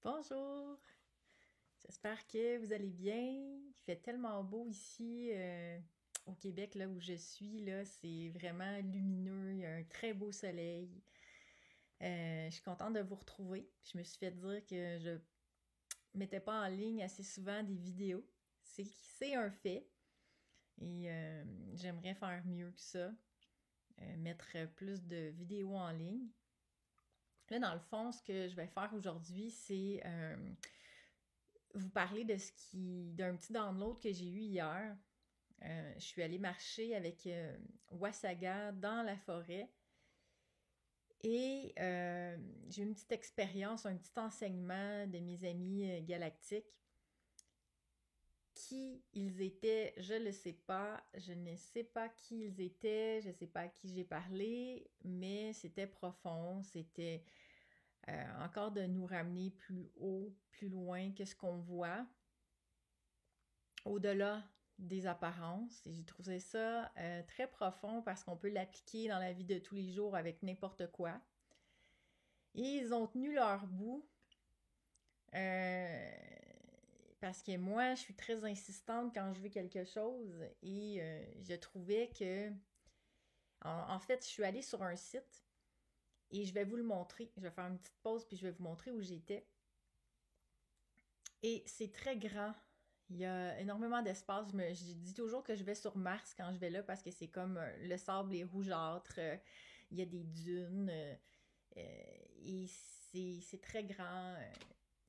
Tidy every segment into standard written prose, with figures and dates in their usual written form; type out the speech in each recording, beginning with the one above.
Bonjour, j'espère que vous allez bien. Il fait tellement beau ici au Québec, là où je suis, là, c'est vraiment lumineux, il y a un très beau soleil. Je suis contente de vous retrouver. Je me suis fait dire que je mettais pas en ligne assez souvent des vidéos. C'est un fait et j'aimerais faire mieux que ça, mettre plus de vidéos en ligne. Là, dans le fond, ce que je vais faire aujourd'hui, c'est vous parler d'un petit download que j'ai eu hier. Je suis allée marcher avec Wasaga dans la forêt et j'ai eu une petite expérience, un petit enseignement de mes amis galactiques. Qui ils étaient, je ne le sais pas. Je ne sais pas qui ils étaient, je ne sais pas à qui j'ai parlé, mais c'était profond. C'était encore de nous ramener plus haut, plus loin que ce qu'on voit, au-delà des apparences. Et j'ai trouvé ça très profond parce qu'on peut l'appliquer dans la vie de tous les jours avec n'importe quoi. Et ils ont tenu leur bout euh, parce que moi, je suis très insistante quand je veux quelque chose et je trouvais que... En fait, je suis allée sur un site et je vais vous le montrer. Je vais faire une petite pause puis je vais vous montrer où j'étais. Et c'est très grand. Il y a énormément d'espace. Je dis toujours que je vais sur Mars quand je vais là parce que c'est comme le sable est rougeâtre. Il y a des dunes. Et c'est très grand.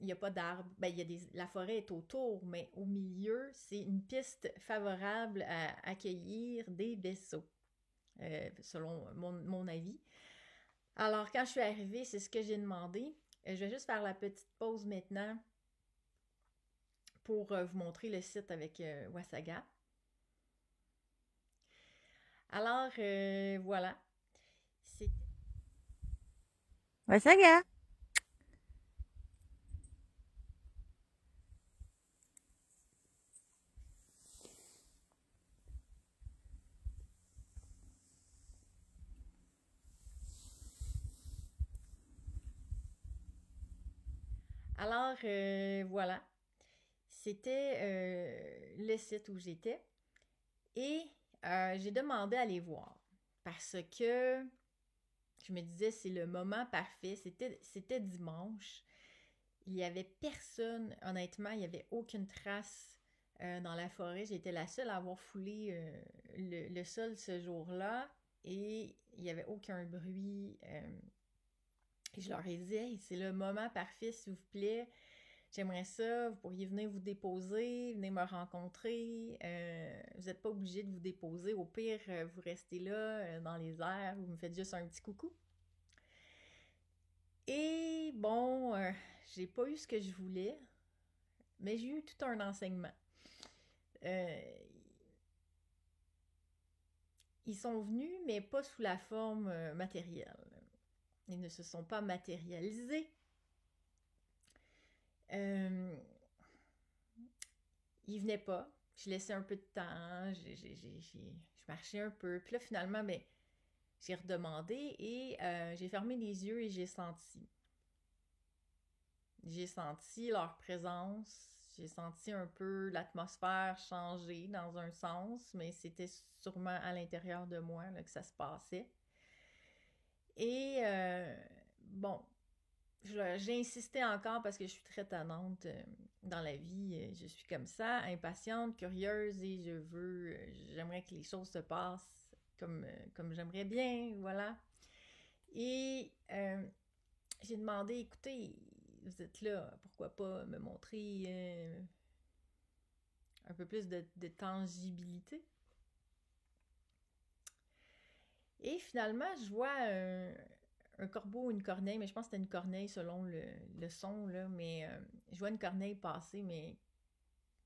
Il n'y a pas d'arbres. Ben, la forêt est autour, mais au milieu, c'est une piste favorable à accueillir des vaisseaux, selon mon avis. Alors, quand je suis arrivée, c'est ce que j'ai demandé. Je vais juste faire la petite pause maintenant pour vous montrer le site avec Wasaga. Alors, voilà. C'est... Wasaga. Alors, voilà. C'était le site où j'étais. Et j'ai demandé à les voir. Parce que je me disais, c'est le moment parfait. C'était dimanche. Il n'y avait personne. Honnêtement, il n'y avait aucune trace dans la forêt. J'étais la seule à avoir foulé le sol ce jour-là. Et il n'y avait aucun bruit. Et je leur ai dit, hey, c'est le moment parfait, s'il vous plaît. J'aimerais ça, vous pourriez venir vous déposer, venir me rencontrer. Vous n'êtes pas obligé de vous déposer. Au pire, vous restez là, dans les airs, vous me faites juste un petit coucou. Et bon, j'ai pas eu ce que je voulais, mais j'ai eu tout un enseignement. Euh, Ils sont venus, mais pas sous la forme matérielle. Ils ne se sont pas matérialisés. Euh, ils venaient pas. Je laissais un peu de temps, je marchais un peu. Puis là, finalement, ben, j'ai redemandé et j'ai fermé les yeux et j'ai senti. J'ai senti leur présence. J'ai senti un peu l'atmosphère changer dans un sens, mais c'était sûrement à l'intérieur de moi là, que ça se passait. Et bon, j'ai insisté encore parce que je suis très tannante dans la vie. Je suis comme ça, impatiente, curieuse et j'aimerais que les choses se passent comme j'aimerais bien, voilà. Et j'ai demandé, écoutez, vous êtes là, pourquoi pas me montrer un peu plus de tangibilité? Et finalement, je vois un corbeau ou une corneille, mais je pense que c'était une corneille selon le son, là, mais je vois une corneille passer, mais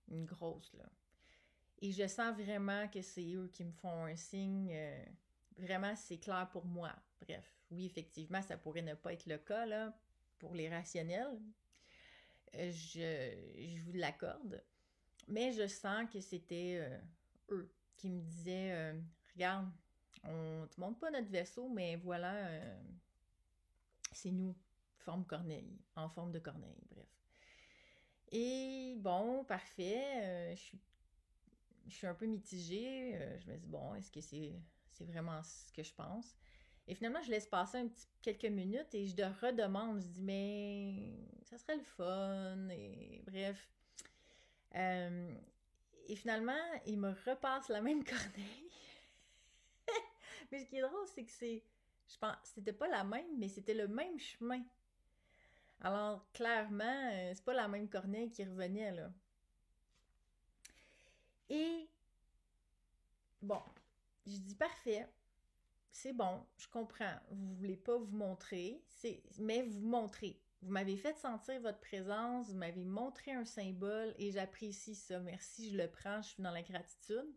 une grosse, là. Et je sens vraiment que c'est eux qui me font un signe. Vraiment, c'est clair pour moi. Bref, oui, effectivement, ça pourrait ne pas être le cas, là, pour les rationnels. Je vous l'accorde. Mais je sens que c'était eux qui me disaient regarde, on te montre pas notre vaisseau, mais voilà, c'est nous. forme corneille, en forme de corneille, bref. Et bon, parfait, je suis un peu mitigée. Je me dis, bon, est-ce que c'est vraiment ce que je pense? Et finalement, je laisse passer quelques minutes et je redemande. Je dis, mais ça serait le fun. Et bref. Euh, et finalement, il me repasse la même corneille. Mais ce qui est drôle, c'est que je pense, c'était pas la même, mais c'était le même chemin. Alors, clairement, c'est pas la même corneille qui revenait, là. Et bon, je dis parfait, c'est bon, je comprends. Vous voulez pas vous montrer, mais vous montrez. Vous m'avez fait sentir votre présence, vous m'avez montré un symbole et j'apprécie ça. Merci, je le prends, je suis dans la gratitude.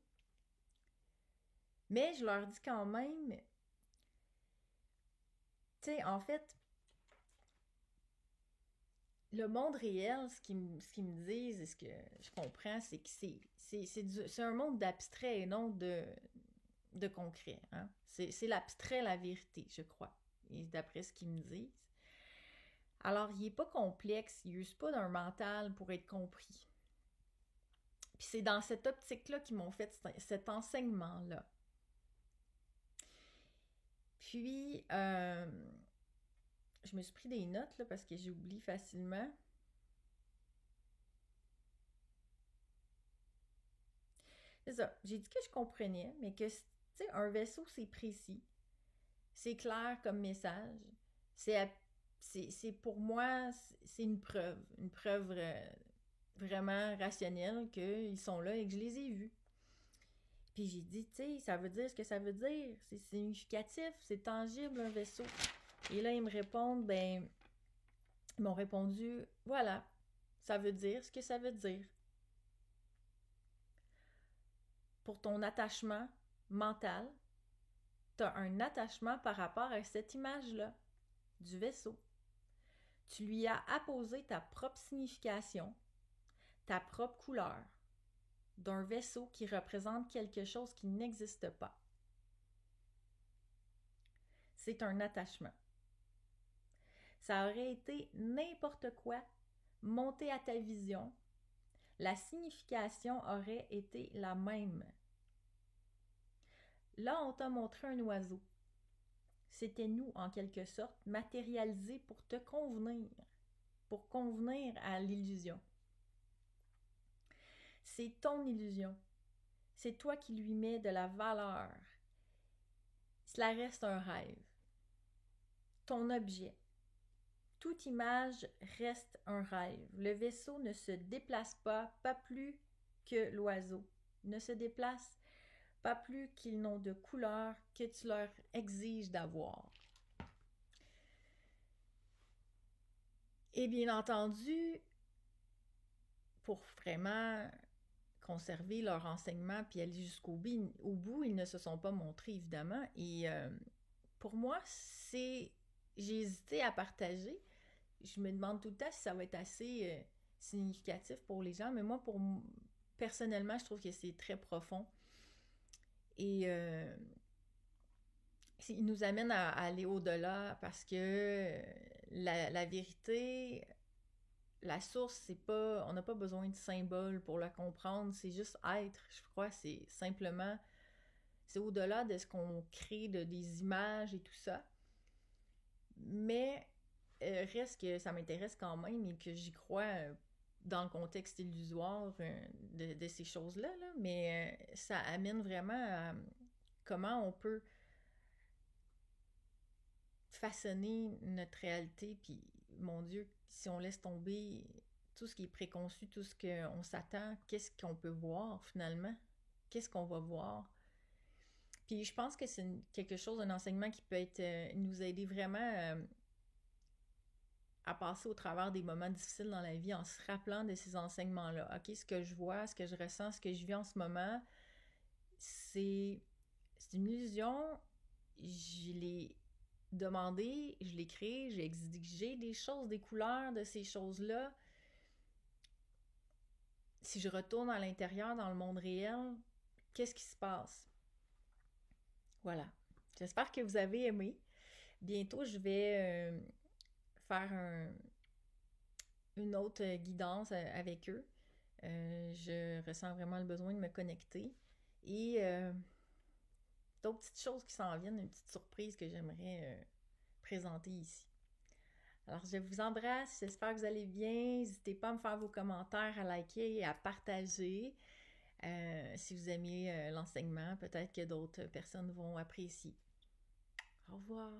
Mais je leur dis quand même, tu sais, en fait, le monde réel, ce qu'ils me disent et ce que je comprends, c'est que c'est un monde d'abstrait et non de concret. Hein? C'est l'abstrait, la vérité, je crois, et d'après ce qu'ils me disent. Alors, il n'est pas complexe, il n'use pas d'un mental pour être compris. Puis c'est dans cette optique-là qu'ils m'ont fait cet enseignement-là. Puis, je me suis pris des notes là, parce que j'oublie facilement. C'est ça, j'ai dit que je comprenais, mais que, tu sais, un vaisseau, c'est précis. C'est clair comme message. C'est pour moi, c'est une preuve vraiment rationnelle qu'ils sont là et que je les ai vus. Puis j'ai dit, tu sais, ça veut dire ce que ça veut dire. C'est significatif, c'est tangible un vaisseau. Et là, ils me répondent, ils m'ont répondu, voilà, ça veut dire ce que ça veut dire. Pour ton attachement mental, tu as un attachement par rapport à cette image-là du vaisseau. Tu lui as apposé ta propre signification, ta propre couleur d'un vaisseau qui représente quelque chose qui n'existe pas. C'est un attachement. Ça aurait été n'importe quoi monté à ta vision, la signification aurait été la même. Là, on t'a montré un oiseau. C'était nous, en quelque sorte, matérialisés pour convenir à l'illusion. C'est ton illusion. C'est toi qui lui mets de la valeur. Cela reste un rêve. Ton objet. Toute image reste un rêve. Le vaisseau ne se déplace pas plus que l'oiseau. Ne se déplace pas plus qu'ils n'ont de couleur que tu leur exiges d'avoir. Et bien entendu, pour vraiment conserver leur enseignement puis aller jusqu'au bout, ils ne se sont pas montrés, évidemment. Et pour moi, j'ai hésité à partager. Je me demande tout le temps si ça va être assez significatif pour les gens, mais moi, personnellement, je trouve que c'est très profond. Et il nous amène à aller au-delà parce que la vérité, la source, c'est pas, on n'a pas besoin de symboles pour la comprendre, c'est juste être, je crois, c'est simplement, c'est au-delà de ce qu'on crée, des images et tout ça. Mais reste que ça m'intéresse quand même et que j'y crois dans le contexte illusoire de ces choses-là, là. Mais ça amène vraiment à comment on peut façonner notre réalité, puis mon Dieu, si on laisse tomber tout ce qui est préconçu, tout ce qu'on s'attend, qu'est-ce qu'on peut voir finalement? Qu'est-ce qu'on va voir? Puis je pense que c'est quelque chose, un enseignement qui peut être nous aider vraiment à passer au travers des moments difficiles dans la vie en se rappelant de ces enseignements-là. OK, ce que je vois, ce que je ressens, ce que je vis en ce moment, c'est une illusion. Je l'ai demandé, je l'ai créé, j'ai exigé des choses, des couleurs de ces choses-là. Si je retourne à l'intérieur, dans le monde réel, qu'est-ce qui se passe? Voilà. J'espère que vous avez aimé. Bientôt, je vais faire une autre guidance avec eux. Je ressens vraiment le besoin de me connecter. Et d'autres petites choses qui s'en viennent, une petite surprise que j'aimerais présenter ici. Alors, je vous embrasse, j'espère que vous allez bien. N'hésitez pas à me faire vos commentaires, à liker et à partager. Si vous aimez l'enseignement, peut-être que d'autres personnes vont apprécier. Au revoir.